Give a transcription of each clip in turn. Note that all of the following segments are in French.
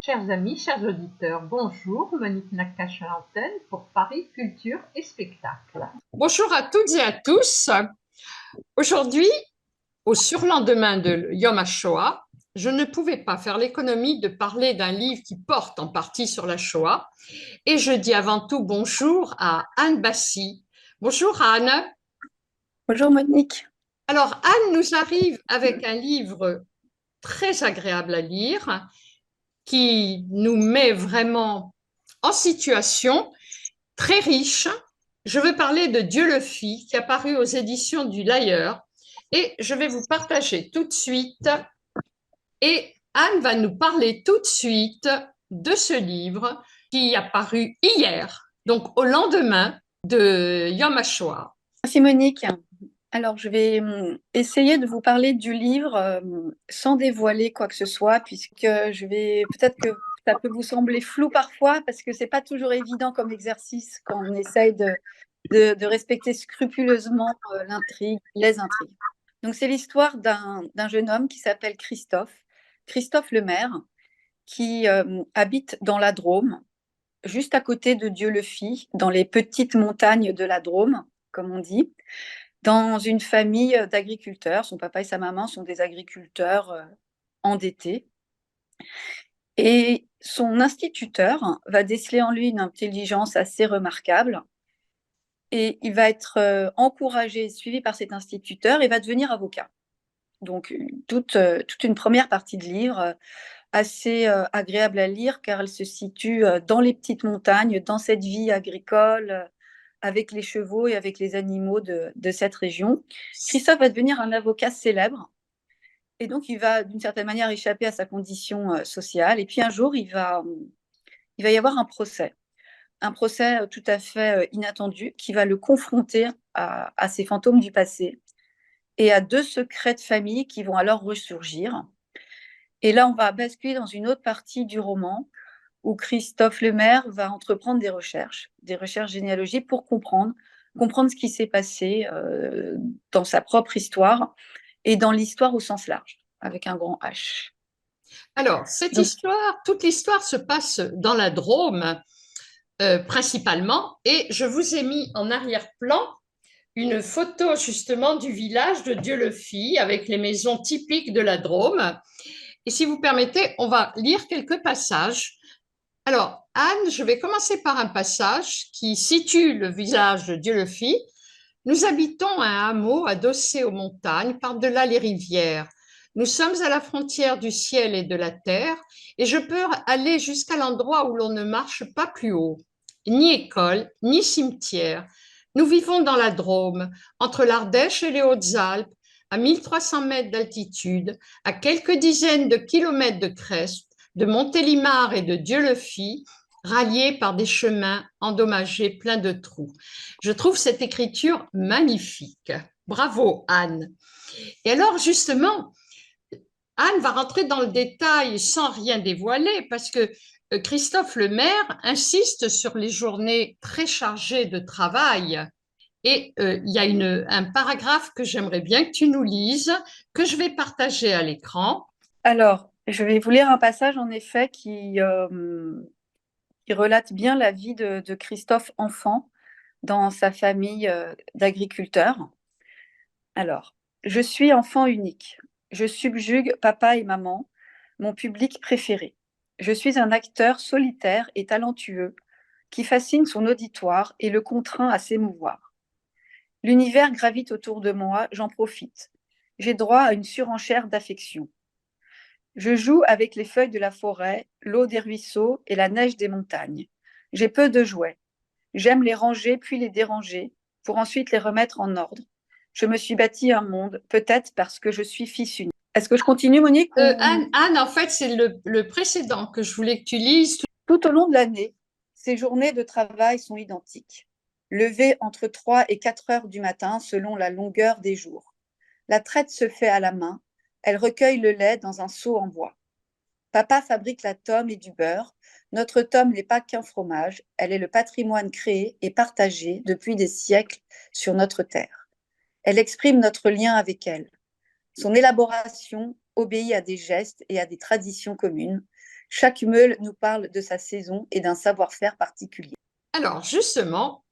Chers amis, chers auditeurs, bonjour, Monique Nakache à l'antenne pour Paris Culture et Spectacle. Bonjour à toutes et à tous. Aujourd'hui, au surlendemain de Yom HaShoah, je ne pouvais pas faire l'économie de parler d'un livre qui porte en partie sur la Shoah. Et je dis avant tout bonjour à Anne Bassi. Bonjour Anne. Bonjour Monique. Alors Anne nous arrive avec un livre très agréable à lire qui nous met vraiment en situation, très riche. Je veux parler de Dieu le fit, qui a paru aux éditions du L'Ailleurs, et je vais vous partager tout de suite. Et Anne va nous parler tout de suite de ce livre qui a paru hier, donc au lendemain de Yom HaShoah. Merci Monique. Alors, je vais essayer de vous parler du livre sans dévoiler quoi que ce soit, puisque peut-être que ça peut vous sembler flou parfois, parce que c'est pas toujours évident comme exercice quand on essaye de respecter scrupuleusement l'intrigue, les intrigues. Donc, c'est l'histoire d'un jeune homme qui s'appelle Christophe Lemaire, qui habite dans la Drôme, juste à côté de Dieu le fit, dans les petites montagnes de la Drôme, comme on dit, dans une famille d'agriculteurs. Son papa et sa maman sont des agriculteurs endettés. Et son instituteur va déceler en lui une intelligence assez remarquable. Et il va être encouragé, suivi par cet instituteur et va devenir avocat. Donc, toute une première partie de livre assez agréable à lire, car elle se situe dans les petites montagnes, dans cette vie agricole, avec les chevaux et avec les animaux de cette région. Christophe va devenir un avocat célèbre, et donc il va d'une certaine manière échapper à sa condition sociale. Et puis un jour, il va y avoir un procès tout à fait inattendu, qui va le confronter à ses fantômes du passé et à deux secrets de famille qui vont alors ressurgir. Et là, on va basculer dans une autre partie du roman où Christophe Lemaire va entreprendre des recherches généalogiques pour comprendre ce qui s'est passé dans sa propre histoire et dans l'histoire au sens large, avec un grand H. Alors, Donc, toute l'histoire se passe dans la Drôme, principalement, et je vous ai mis en arrière-plan une photo justement du village de Dieu le fit, avec les maisons typiques de la Drôme. Et si vous permettez, on va lire quelques passages. Alors, Anne, je vais commencer par un passage qui situe le village de Dieu le fit. Nous habitons un hameau adossé aux montagnes, par-delà les rivières. Nous sommes à la frontière du ciel et de la terre, et je peux aller jusqu'à l'endroit où l'on ne marche pas plus haut. Ni école, ni cimetière. Nous vivons dans la Drôme, entre l'Ardèche et les Hautes-Alpes, à 1300 mètres d'altitude, à quelques dizaines de kilomètres de Crest, de Montélimar et de Dieu-le-Fit, ralliés par des chemins endommagés pleins de trous. Je trouve cette écriture magnifique. Bravo, Anne. Et alors, justement, Anne va rentrer dans le détail sans rien dévoiler parce que Christophe Lemaire insiste sur les journées très chargées de travail. Et il y a un paragraphe que j'aimerais bien que tu nous lises, que je vais partager à l'écran. alors, je vais vous lire un passage en effet qui relate bien la vie de Christophe enfant dans sa famille d'agriculteurs. Alors, je suis enfant unique. Je subjugue papa et maman, mon public préféré. Je suis un acteur solitaire et talentueux qui fascine son auditoire et le contraint à s'émouvoir. L'univers gravite autour de moi, j'en profite. J'ai droit à une surenchère d'affection. Je joue avec les feuilles de la forêt, l'eau des ruisseaux et la neige des montagnes. J'ai peu de jouets. J'aime les ranger puis les déranger pour ensuite les remettre en ordre. Je me suis bâti un monde, peut-être parce que je suis fils unique. Est-ce que je continue, Monique, Anne, en fait, c'est le précédent que je voulais que tu lises. Tout au long de l'année, ces journées de travail sont identiques. Levé entre 3 et 4 heures du matin selon la longueur des jours. La traite se fait à la main. Elle recueille le lait dans un seau en bois. Papa fabrique la tome et du beurre. Notre tome n'est pas qu'un fromage, elle est le patrimoine créé et partagé depuis des siècles sur notre terre. Elle exprime notre lien avec elle. Son élaboration obéit à des gestes et à des traditions communes. Chaque meule nous parle de sa saison et d'un savoir-faire particulier. Alors, justement,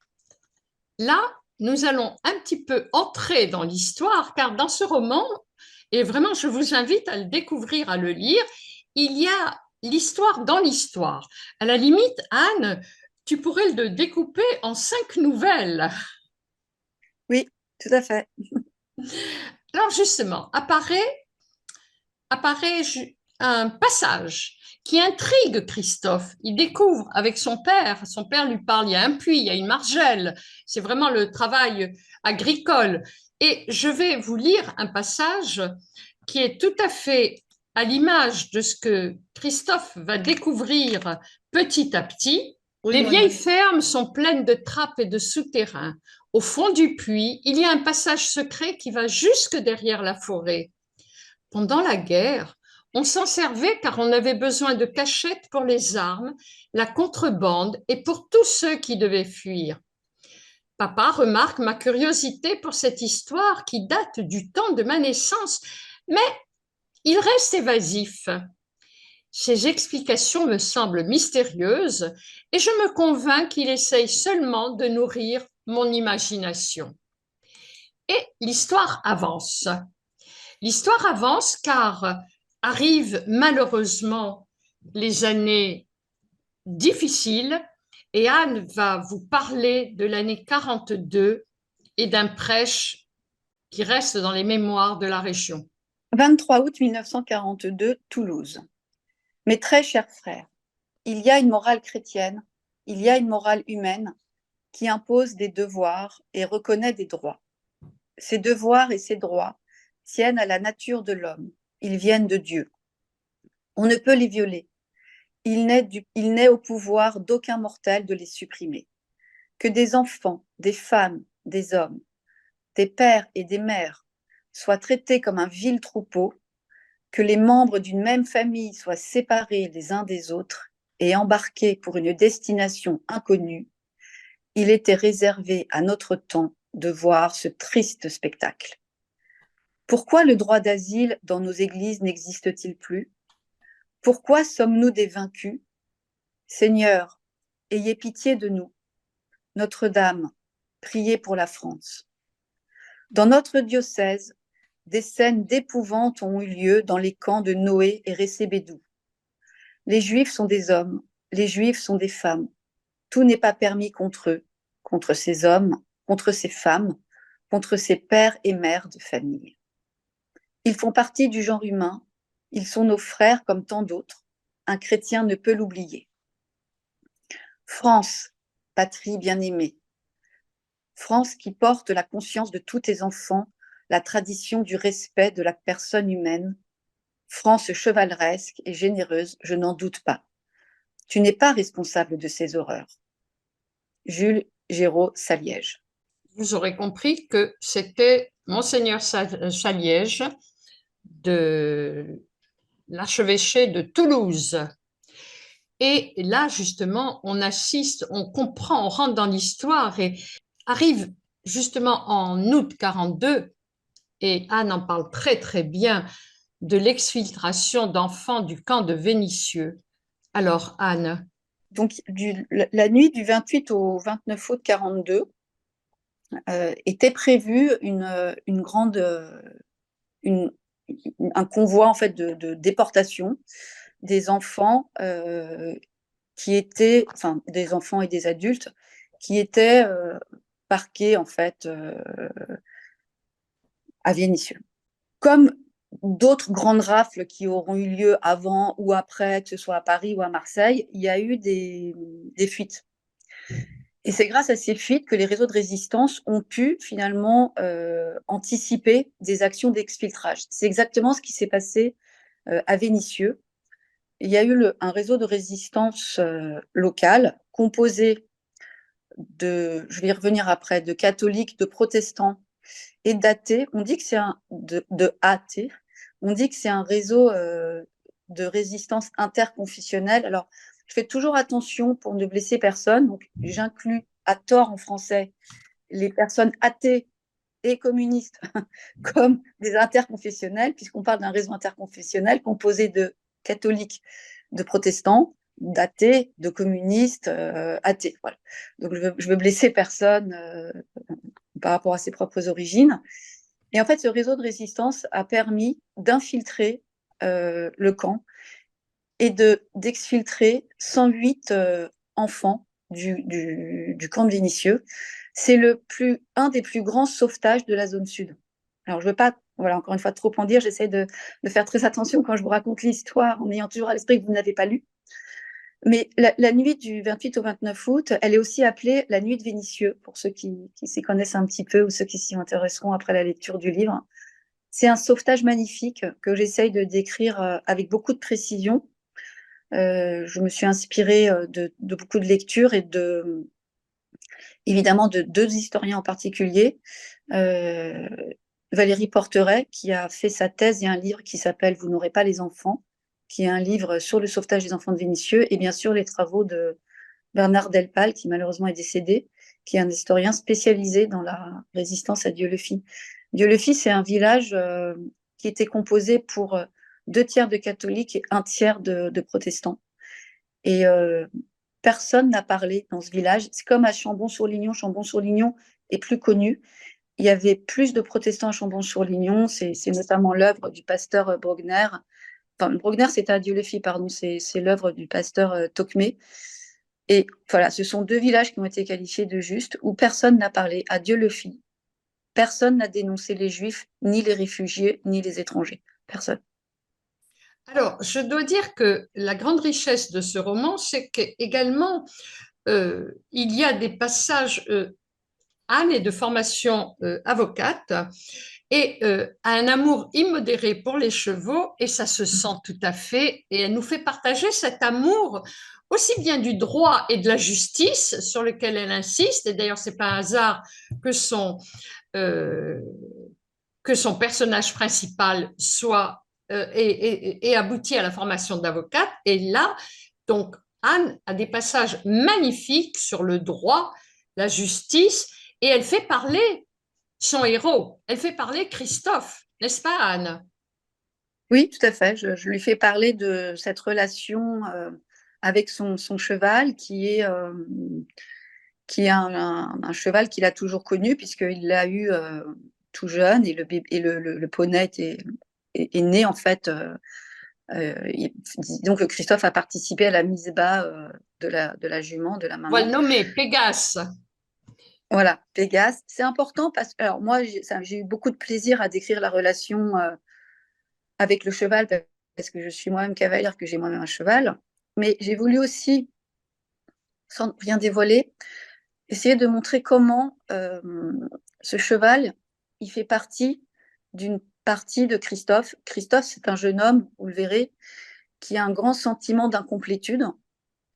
là, nous allons un petit peu entrer dans l'histoire, car dans ce roman, et vraiment, je vous invite à le découvrir, à le lire, il y a l'histoire dans l'histoire. À la limite, Anne, tu pourrais le découper en 5 nouvelles. Oui, tout à fait. Alors, justement, apparaît un passage qui intrigue Christophe. Il découvre avec son père lui parle, il y a un puits, il y a une margelle, c'est vraiment le travail agricole. Et je vais vous lire un passage qui est tout à fait à l'image de ce que Christophe va découvrir petit à petit. Les vieilles fermes sont pleines de trappes et de souterrains. Au fond du puits, il y a un passage secret qui va jusque derrière la forêt. Pendant la guerre, on s'en servait car on avait besoin de cachettes pour les armes, la contrebande et pour tous ceux qui devaient fuir. Papa remarque ma curiosité pour cette histoire qui date du temps de ma naissance, mais il reste évasif. Ses explications me semblent mystérieuses et je me convainc qu'il essaye seulement de nourrir mon imagination. Et l'histoire avance. L'histoire avance car arrivent malheureusement les années difficiles et Anne va vous parler de l'année 42 et d'un prêche qui reste dans les mémoires de la région. 23 août 1942, Toulouse. Mes très chers frères, il y a une morale chrétienne, il y a une morale humaine qui impose des devoirs et reconnaît des droits. Ces devoirs et ces droits tiennent à la nature de l'homme, ils viennent de Dieu. On ne peut les violer, il n'est au pouvoir d'aucun mortel de les supprimer. Que des enfants, des femmes, des hommes, des pères et des mères soient traités comme un vil troupeau, que les membres d'une même famille soient séparés les uns des autres et embarqués pour une destination inconnue, il était réservé à notre temps de voir ce triste spectacle. Pourquoi le droit d'asile dans nos églises n'existe-t-il plus? Pourquoi sommes-nous des vaincus? Seigneur, ayez pitié de nous. Notre-Dame, priez pour la France. Dans notre diocèse, des scènes d'épouvante ont eu lieu dans les camps de Noé et Récébédou. Les Juifs sont des hommes, les Juifs sont des femmes. Tout n'est pas permis contre eux, contre ces hommes, contre ces femmes, contre ces pères et mères de famille. Ils font partie du genre humain, ils sont nos frères comme tant d'autres. Un chrétien ne peut l'oublier. France, patrie bien-aimée. France qui porte la conscience de tous tes enfants, la tradition du respect de la personne humaine. France chevaleresque et généreuse, je n'en doute pas. Tu n'es pas responsable de ces horreurs. Jules Géraud Saliège. Vous aurez compris que c'était Monseigneur Saliège de l'archevêché de Toulouse. Et là, justement, on assiste, on comprend, on rentre dans l'histoire et arrive justement en août 42, et Anne en parle très très bien, de l'exfiltration d'enfants du camp de Vénissieux. Alors, Anne. Donc, la nuit du 28 au 29 août 42 était prévu un convoi en fait de déportation des enfants qui étaient, enfin des enfants et des adultes qui étaient parqués en fait à Vénissieux. Comme d'autres grandes rafles qui auront eu lieu avant ou après, que ce soit à Paris ou à Marseille, il y a eu des fuites. Et c'est grâce à ces fuites que les réseaux de résistance ont pu finalement anticiper des actions d'exfiltrage. C'est exactement ce qui s'est passé à Vénissieux. Il y a eu un réseau de résistance locale composé je vais y revenir après, de catholiques, de protestants et d'athées. On dit que c'est de athées. On dit que c'est un réseau de résistance interconfessionnelle. Alors, je fais toujours attention pour ne blesser personne. Donc, j'inclus à tort en français les personnes athées et communistes comme des interconfessionnels, puisqu'on parle d'un réseau interconfessionnel composé de catholiques, de protestants, d'athées, de communistes, athées. Voilà. Donc je veux blesser personne par rapport à ses propres origines. Et en fait, ce réseau de résistance a permis d'infiltrer le camp et d'exfiltrer 108 enfants du camp de Vénissieux. C'est un des plus grands sauvetages de la zone sud. Alors, je ne veux pas, voilà, encore une fois, trop en dire. J'essaie de faire très attention quand je vous raconte l'histoire, en ayant toujours à l'esprit que vous n'avez pas lu. Mais la nuit du 28 au 29 août, elle est aussi appelée la nuit de Vénissieux, pour ceux qui s'y connaissent un petit peu ou ceux qui s'y intéresseront après la lecture du livre. C'est un sauvetage magnifique que j'essaye de décrire avec beaucoup de précision. Je me suis inspirée de beaucoup de lectures et évidemment de deux historiens en particulier. Valérie Porteret, qui a fait sa thèse et un livre qui s'appelle Vous n'aurez pas les enfants, qui est un livre sur le sauvetage des enfants de Vénissieux, et bien sûr les travaux de Bernard Delpal, qui malheureusement est décédé, qui est un historien spécialisé dans la résistance à Dieulefit. Dieulefit, c'est un village qui était composé pour 2 tiers de catholiques et 1 tiers de protestants. Et personne n'a parlé dans ce village. C'est comme à Chambon-sur-Lignon. Chambon-sur-Lignon est plus connu. Il y avait plus de protestants à Chambon-sur-Lignon. C'est notamment l'œuvre du pasteur Brogner. Enfin, Brogner, c'était à Dieulefit, pardon. C'est l'œuvre du pasteur Tocmé. Et voilà, ce sont 2 villages qui ont été qualifiés de justes, où personne n'a parlé. À Dieulefit, personne n'a dénoncé les Juifs, ni les réfugiés, ni les étrangers. Personne. Alors, je dois dire que la grande richesse de ce roman, c'est qu'également, il y a des passages. Anne est de formation avocate et a un amour immodéré pour les chevaux, et ça se sent tout à fait. Et elle nous fait partager cet amour aussi bien du droit et de la justice sur lequel elle insiste. Et d'ailleurs, c'est pas un hasard que euh, que son personnage principal soit et aboutit à la formation d'avocate. Et là, donc, Anne a des passages magnifiques sur le droit, la justice, et elle fait parler son héros. Elle fait parler Christophe, n'est-ce pas, Anne? Oui, tout à fait. Je lui fais parler de cette relation avec son cheval, qui est un cheval qu'il a toujours connu, puisqu'il l'a eu tout jeune, et le poney est né, en fait. Disons que Christophe a participé à la mise bas de la jument, de la On va maman. le nommer Pégase. Voilà, Pégase. C'est important parce que, alors moi, j'ai eu beaucoup de plaisir à décrire la relation avec le cheval, parce que je suis moi-même cavalière, que j'ai moi-même un cheval. Mais j'ai voulu aussi, sans rien dévoiler, essayer de montrer comment ce cheval, il fait partie d'une partie de Christophe. Christophe, c'est un jeune homme, vous le verrez, qui a un grand sentiment d'incomplétude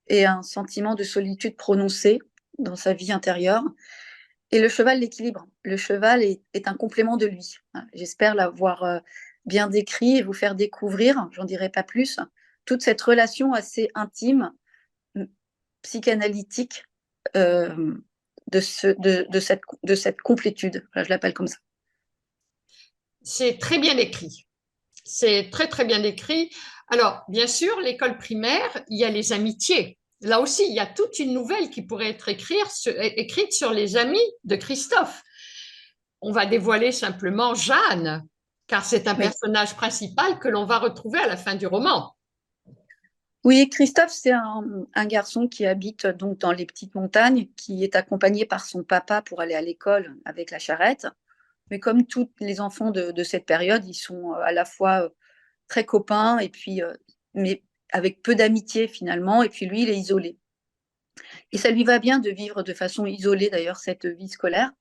et un sentiment de solitude prononcé dans sa vie intérieure. Et le cheval l'équilibre. Le cheval est un complément de lui. J'espère l'avoir bien décrit et vous faire découvrir, j'en dirai pas plus, toute cette relation assez intime, psychanalytique, de cette complétude. Enfin, je l'appelle comme ça. C'est très bien écrit. C'est très, très bien écrit. Alors, bien sûr, l'école primaire, il y a les amitiés. Là aussi, il y a toute une nouvelle qui pourrait être écrite sur les amis de Christophe. On va dévoiler simplement Jeanne, car c'est un Oui. personnage principal que l'on va retrouver à la fin du roman. Oui, Christophe, c'est un garçon qui habite donc dans les petites montagnes, qui est accompagné par son papa pour aller à l'école avec la charrette. Mais comme tous les enfants de cette période, ils sont à la fois très copains, et puis, mais avec peu d'amitié finalement, et puis lui, il est isolé. Et ça lui va bien de vivre de façon isolée d'ailleurs cette vie scolaire,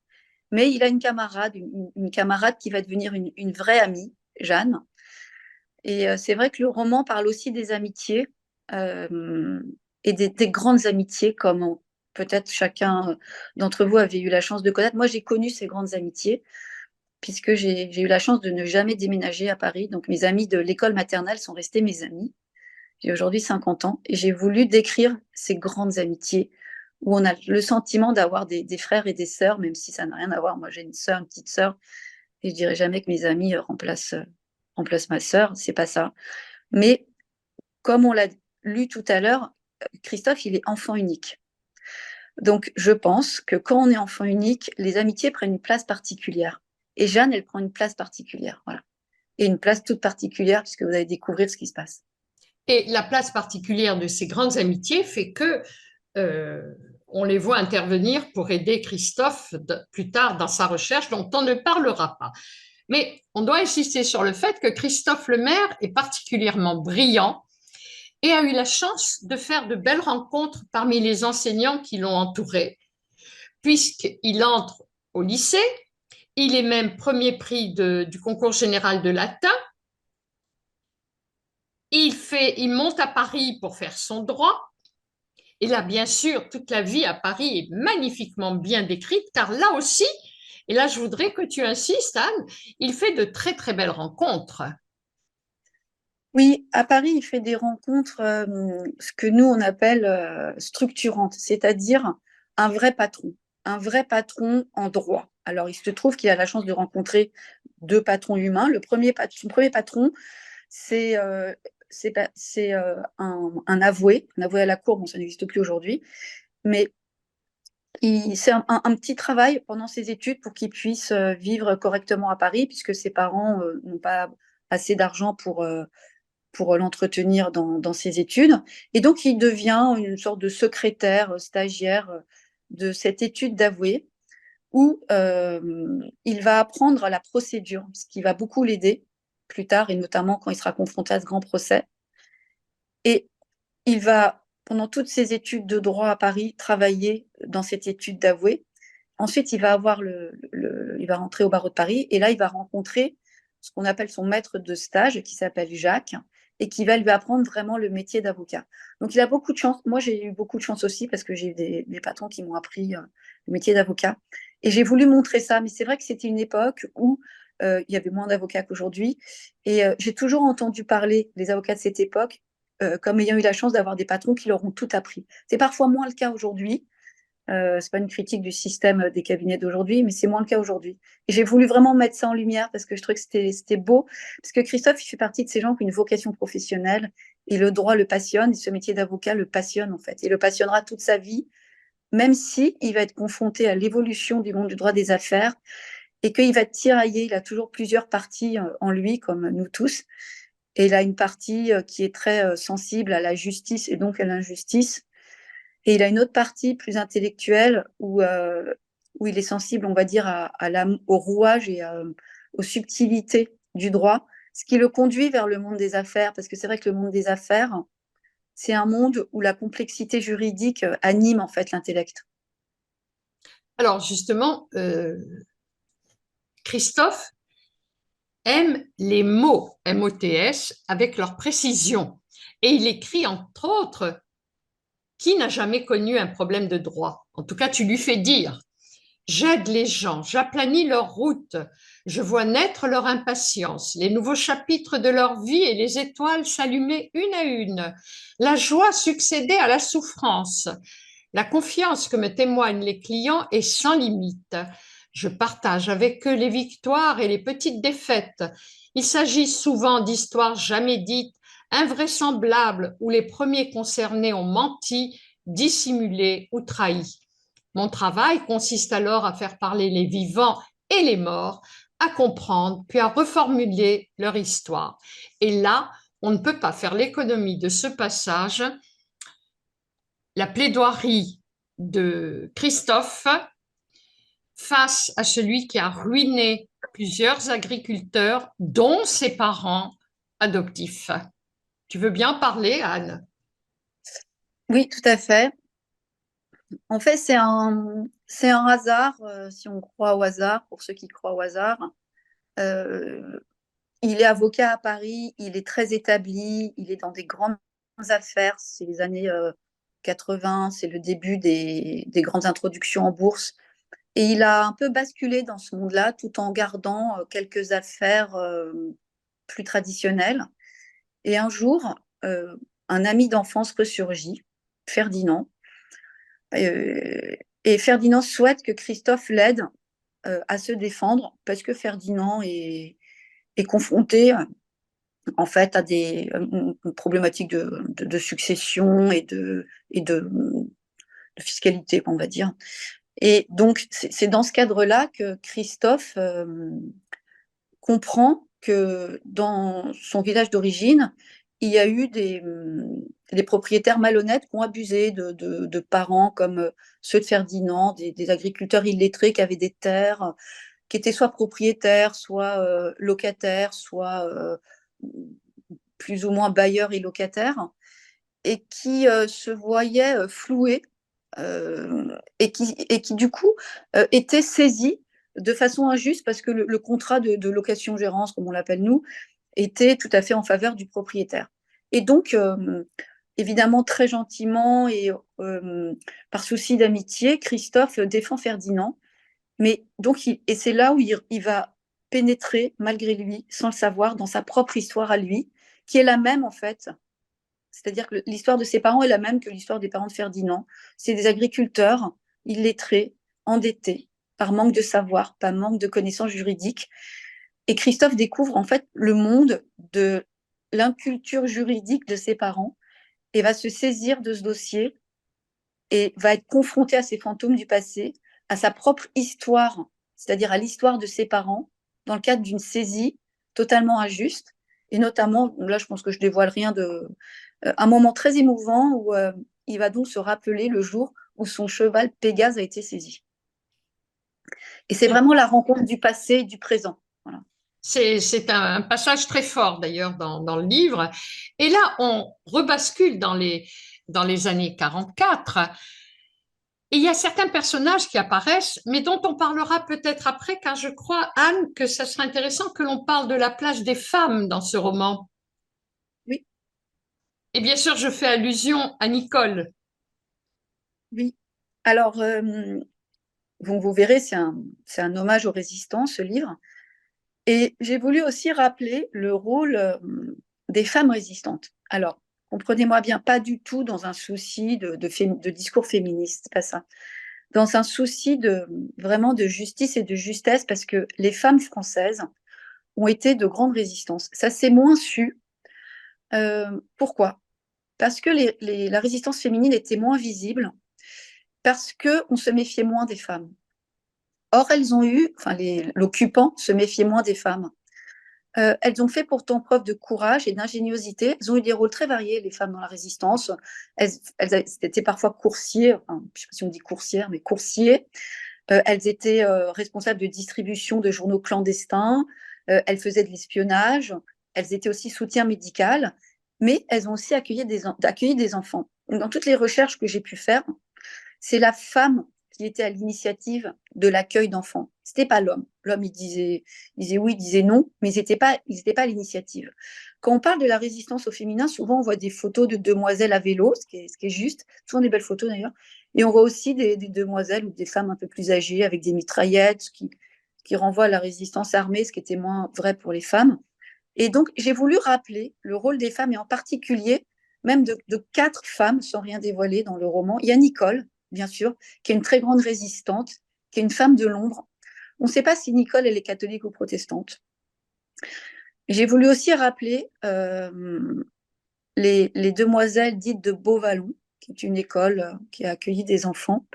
mais il a une camarade, une camarade qui va devenir une vraie amie, Jeanne. Et c'est vrai que le roman parle aussi des amitiés, et des grandes amitiés, comme peut-être chacun d'entre vous avait eu la chance de connaître. Moi, j'ai connu ces grandes amitiés, puisque j'ai eu la chance de ne jamais déménager à Paris. Donc mes amis de l'école maternelle sont restés mes amis. J'ai aujourd'hui 50 ans, et j'ai voulu décrire ces grandes amitiés où on a le sentiment d'avoir des frères et des sœurs, même si ça n'a rien à voir. Moi, j'ai une sœur, une petite sœur, et je dirais jamais que mes amis remplacent ma sœur, c'est pas ça. Mais comme on l'a lu tout à l'heure, Christophe, il est enfant unique. Donc, je pense que quand on est enfant unique, les amitiés prennent une place particulière. Et Jeanne, elle prend une place particulière, voilà. Et une place toute particulière puisque vous allez découvrir ce qui se passe. Et la place particulière de ces grandes amitiés fait que on les voit intervenir pour aider Christophe plus tard dans sa recherche, dont on ne parlera pas. Mais on doit insister sur le fait que Christophe Lemaire est particulièrement brillant et a eu la chance de faire de belles rencontres parmi les enseignants qui l'ont entouré, puisqu'il entre au lycée, il est même premier prix du concours général de latin, il monte à Paris pour faire son droit. Et là, bien sûr, toute la vie à Paris est magnifiquement bien décrite, car là aussi, et là je voudrais que tu insistes, Anne, il fait de très très belles rencontres. Oui, à Paris, il fait des rencontres, ce que nous, on appelle structurantes, c'est-à-dire un vrai patron en droit. Alors, il se trouve qu'il a la chance de rencontrer deux patrons humains. Son premier patron, c'est un avoué à la cour, bon, ça n'existe plus aujourd'hui, mais c'est un petit travail pendant ses études pour qu'il puisse vivre correctement à Paris, puisque ses parents n'ont pas assez d'argent pour l'entretenir dans ses études. Et donc, il devient une sorte de secrétaire, stagiaire de cette étude d'avoué, où il va apprendre la procédure, ce qui va beaucoup l'aider plus tard, et notamment quand il sera confronté à ce grand procès. Et il va, pendant toutes ses études de droit à Paris, travailler dans cette étude d'avoué. Ensuite, il va rentrer au barreau de Paris, et là, il va rencontrer ce qu'on appelle son maître de stage, qui s'appelle Jacques, et qui va lui apprendre vraiment le métier d'avocat. Donc, il a beaucoup de chance. Moi, j'ai eu beaucoup de chance aussi parce que j'ai eu des patrons qui m'ont appris le métier d'avocat. Et j'ai voulu montrer ça, mais c'est vrai que c'était une époque où il y avait moins d'avocats qu'aujourd'hui. Et j'ai toujours entendu parler des avocats de cette époque comme ayant eu la chance d'avoir des patrons qui leur ont tout appris. C'est parfois moins le cas aujourd'hui. C'est pas une critique du système des cabinets d'aujourd'hui, mais c'est moins le cas aujourd'hui. Et j'ai voulu vraiment mettre ça en lumière parce que je trouvais que c'était beau. Parce que Christophe, il fait partie de ces gens qui ont une vocation professionnelle et le droit le passionne. Et ce métier d'avocat le passionne en fait. Il le passionnera toute sa vie, même si il va être confronté à l'évolution du monde du droit des affaires et qu'il va être tiraillé. Il a toujours plusieurs parties en lui, comme nous tous. Et il a une partie qui est très sensible à la justice et donc à l'injustice. Et il a une autre partie plus intellectuelle où il est sensible, on va dire, au rouage et aux subtilités du droit, ce qui le conduit vers le monde des affaires, parce que c'est vrai que le monde des affaires, c'est un monde où la complexité juridique anime en fait l'intellect. Alors justement, Christophe aime les mots MOTS avec leur précision. Et il écrit entre autres: qui n'a jamais connu un problème de droit? En tout cas, tu lui fais dire: j'aide les gens, j'aplanis leur route, je vois naître leur impatience, les nouveaux chapitres de leur vie et les étoiles s'allumer une à une, la joie succéder à la souffrance. La confiance que me témoignent les clients est sans limite. Je partage avec eux les victoires et les petites défaites. Il s'agit souvent d'histoires jamais dites, invraisemblables, où les premiers concernés ont menti, dissimulé ou trahi. Mon travail consiste alors à faire parler les vivants et les morts, à comprendre, puis à reformuler leur histoire. Et là, on ne peut pas faire l'économie de ce passage, la plaidoirie de Christophe face à celui qui a ruiné plusieurs agriculteurs, dont ses parents adoptifs. Tu veux bien parler, Anne? Oui, tout à fait. En fait, c'est un hasard, si on croit au hasard, pour ceux qui croient au hasard. Euh, il est avocat à Paris, il est très établi, il est dans des grandes affaires, c'est les années 80, c'est le début des grandes introductions en bourse. Et il a un peu basculé dans ce monde-là tout en gardant quelques affaires plus traditionnelles. Et un jour, un ami d'enfance ressurgit, Ferdinand. Euh, et Ferdinand souhaite que Christophe l'aide à se défendre parce que Ferdinand est confronté en fait, à une problématique de succession de fiscalité, on va dire. Et donc, c'est dans ce cadre-là que Christophe comprend que dans son village d'origine, il y a eu des propriétaires malhonnêtes qui ont abusé de parents comme ceux de Ferdinand, des agriculteurs illettrés qui avaient des terres, qui étaient soit propriétaires, soit locataires, soit plus ou moins bailleurs et locataires, et qui se voyaient floués et qui du coup étaient saisis de façon injuste parce que le contrat de location-gérance, comme on l'appelle nous, était tout à fait en faveur du propriétaire. Et donc, évidemment, très gentiment et par souci d'amitié, Christophe défend Ferdinand. Mais donc, et c'est là où il va pénétrer, malgré lui, sans le savoir, dans sa propre histoire à lui, qui est la même en fait. C'est-à-dire que l'histoire de ses parents est la même que l'histoire des parents de Ferdinand. C'est des agriculteurs illettrés, endettés, par manque de savoir, par manque de connaissances juridiques. Et Christophe découvre en fait le monde de l'inculture juridique de ses parents et va se saisir de ce dossier et va être confronté à ces fantômes du passé, à sa propre histoire, c'est-à-dire à l'histoire de ses parents, dans le cadre d'une saisie totalement injuste. Et notamment, là je pense que je dévoile rien un moment très émouvant où il va donc se rappeler le jour où son cheval Pégase a été saisi. Et c'est vraiment la rencontre du passé et du présent. Voilà. C'est un passage très fort d'ailleurs dans le livre. Et là, on rebascule dans les années 44. Et il y a certains personnages qui apparaissent, mais dont on parlera peut-être après, car je crois, Anne, que ça serait intéressant que l'on parle de la place des femmes dans ce roman. Oui. Et bien sûr, je fais allusion à Nicole. Oui. Alors, vous verrez, c'est un hommage aux résistants, ce livre. Et j'ai voulu aussi rappeler le rôle des femmes résistantes. Alors, comprenez-moi bien, pas du tout dans un souci de discours féministe, c'est pas ça. Dans un souci vraiment de justice et de justesse, parce que les femmes françaises ont été de grandes résistances. Ça, c'est moins su. Pourquoi? Parce que la résistance féminine était moins visible, parce qu'on se méfiait moins des femmes. Or, l'occupant se méfiait moins des femmes. Elles ont fait pourtant preuve de courage et d'ingéniosité. Elles ont eu des rôles très variés, les femmes dans la résistance. Elles étaient parfois coursiers, enfin, je ne sais pas si on dit coursières, mais coursiers. Elles étaient responsables de distribution de journaux clandestins. Elles faisaient de l'espionnage. Elles étaient aussi soutien médical. Mais elles ont aussi accueilli des enfants. Dans toutes les recherches que j'ai pu faire, c'est la femme qui était à l'initiative de l'accueil d'enfants. C'était pas l'homme. L'homme, il disait oui, il disait non, mais ils n'étaient pas à l'initiative. Quand on parle de la résistance au féminin, souvent on voit des photos de demoiselles à vélo, ce qui est juste, souvent des belles photos d'ailleurs, et on voit aussi des demoiselles ou des femmes un peu plus âgées avec des mitraillettes, qui renvoient à la résistance armée, ce qui était moins vrai pour les femmes. Et donc, j'ai voulu rappeler le rôle des femmes, et en particulier, même de 4 femmes, sans rien dévoiler dans le roman. Il y a Nicole, bien sûr, qui est une très grande résistante, qui est une femme de l'ombre. On ne sait pas si Nicole, elle est catholique ou protestante. J'ai voulu aussi rappeler les demoiselles dites de Beauvallon, qui est une école qui a accueilli des enfants,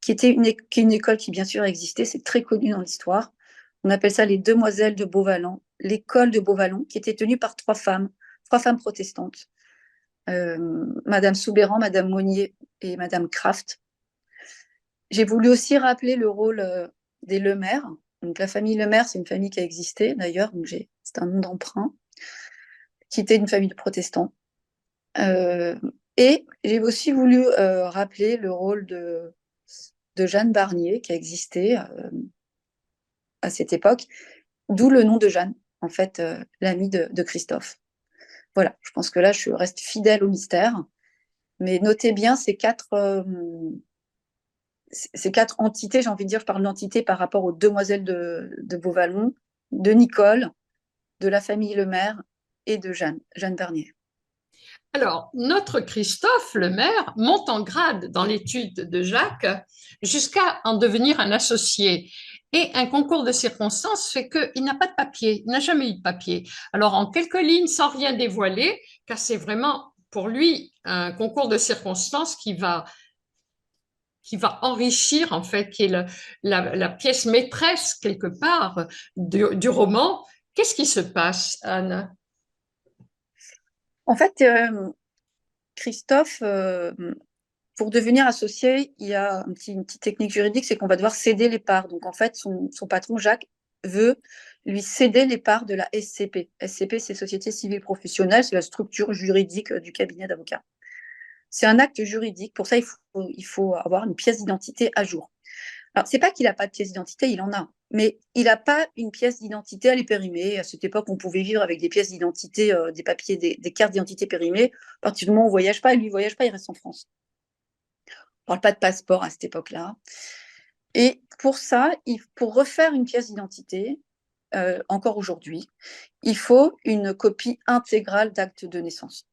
qui est une école qui, bien sûr, existait, c'est très connu dans l'histoire. On appelle ça les demoiselles de Beauvallon, l'école de Beauvallon, qui était tenue par 3 femmes protestantes. Madame Soubéran, Madame Monnier et Madame Kraft. J'ai voulu aussi rappeler le rôle des Lemaire. Donc, la famille Lemaire, c'est une famille qui a existé d'ailleurs, c'est un nom d'emprunt, qui était une famille de protestants. Et j'ai aussi voulu rappeler le rôle de Jeanne Barnier, qui a existé à cette époque, d'où le nom de Jeanne, en fait, l'amie de Christophe. Voilà, je pense que là, je reste fidèle au mystère. Mais notez bien ces 4 entités, j'ai envie de dire, je parle d'entités par rapport aux demoiselles de Beauvallon, de Nicole, de la famille Lemaire et de Jeanne Barnier. Alors, notre Christophe Lemaire monte en grade dans l'étude de Jacques jusqu'à en devenir un associé. Et un concours de circonstances fait qu'il n'a pas de papier, il n'a jamais eu de papier. Alors, en quelques lignes, sans rien dévoiler, car c'est vraiment pour lui un concours de circonstances qui va enrichir, en fait, qui est la pièce maîtresse, quelque part, du roman. Qu'est-ce qui se passe, Anne? En fait, Christophe, pour devenir associé, il y a une petite technique juridique, c'est qu'on va devoir céder les parts. Donc, en fait, son patron, Jacques, veut lui céder les parts de la SCP. SCP, c'est Société Civile Professionnelle, c'est la structure juridique du cabinet d'avocats. C'est un acte juridique. Pour ça, il faut avoir une pièce d'identité à jour. Alors, c'est pas qu'il n'a pas de pièce d'identité, il en a. Mais il n'a pas une pièce d'identité, elle est périmée. À cette époque, on pouvait vivre avec des pièces d'identité, des papiers, des cartes d'identité périmées. À partir du moment où on ne voyage pas, lui, il ne voyage pas, il reste en France. On ne parle pas de passeport à cette époque-là. Et pour ça, pour refaire une pièce d'identité, encore aujourd'hui, il faut une copie intégrale d'acte de naissance.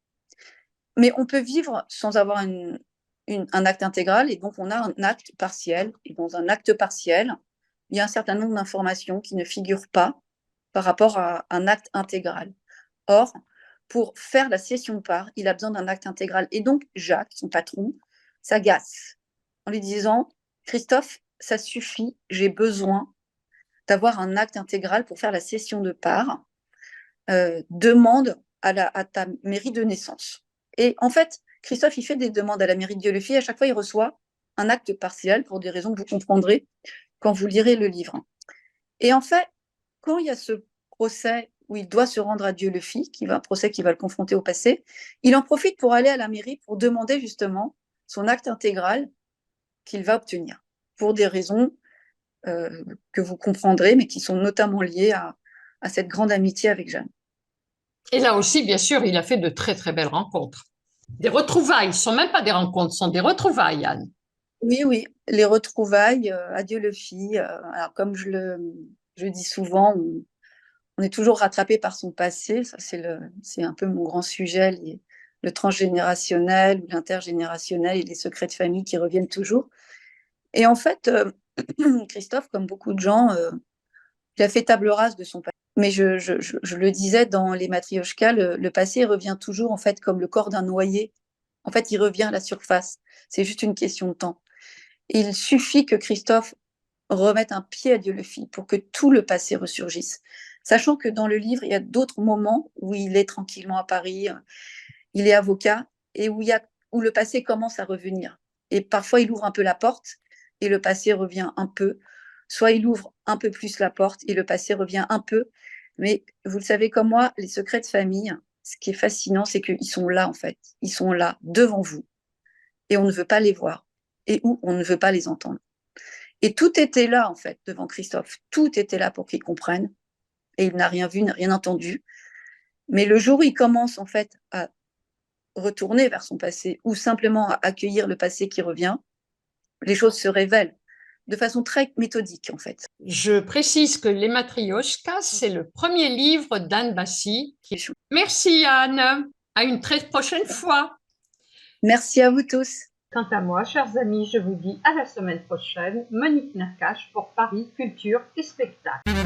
Mais on peut vivre sans avoir un acte intégral, et donc on a un acte partiel. Et dans un acte partiel, il y a un certain nombre d'informations qui ne figurent pas par rapport à un acte intégral. Or, pour faire la cession de part, il a besoin d'un acte intégral. Et donc, Jacques, son patron, s'agace en lui disant « Christophe, ça suffit, j'ai besoin d'avoir un acte intégral pour faire la cession de part. Demande à ta mairie de naissance. » Et en fait, Christophe, il fait des demandes à la mairie de Dieulefit. À chaque fois, il reçoit un acte partiel pour des raisons que vous comprendrez quand vous lirez le livre. Et en fait, quand il y a ce procès où il doit se rendre à Dieulefit, un procès qui va le confronter au passé, il en profite pour aller à la mairie pour demander justement son acte intégral qu'il va obtenir, pour des raisons que vous comprendrez, mais qui sont notamment liées à cette grande amitié avec Jeanne. Et là aussi, bien sûr, il a fait de très, très belles rencontres. Des retrouvailles, ce ne sont même pas des rencontres, ce sont des retrouvailles, Anne. Oui, oui, les retrouvailles, adieu le fit. Alors, comme je dis souvent, on est toujours rattrapé par son passé. Ça, c'est un peu mon grand sujet, le transgénérationnel ou l'intergénérationnel et les secrets de famille qui reviennent toujours. Et en fait, Christophe, comme beaucoup de gens, il a fait table rase de son passé. Mais je le disais dans les Matrioshkas, le passé revient toujours en fait comme le corps d'un noyé. En fait, il revient à la surface. C'est juste une question de temps. Et il suffit que Christophe remette un pied à Dieulefit pour que tout le passé ressurgisse. Sachant que dans le livre, il y a d'autres moments où il est tranquillement à Paris, il est avocat, et où le passé commence à revenir. Et parfois, il ouvre un peu la porte et le passé revient un peu. Soit il ouvre un peu plus la porte et le passé revient un peu. Mais vous le savez comme moi, les secrets de famille, ce qui est fascinant, c'est qu'ils sont là, en fait. Ils sont là, devant vous. Et on ne veut pas les voir. Et où on ne veut pas les entendre. Et tout était là, en fait, devant Christophe. Tout était là pour qu'il comprenne. Et il n'a rien vu, n'a rien entendu. Mais le jour où il commence, en fait, à retourner vers son passé ou simplement à accueillir le passé qui revient, les choses se révèlent de façon très méthodique, en fait. Je précise que Les Matrioshkas, c'est le premier livre d'Anne Bassi. Merci, Anne. À une très prochaine fois. Merci à vous tous. Quant à moi, chers amis, je vous dis à la semaine prochaine. Monique Nakache pour Paris, Culture et Spectacle.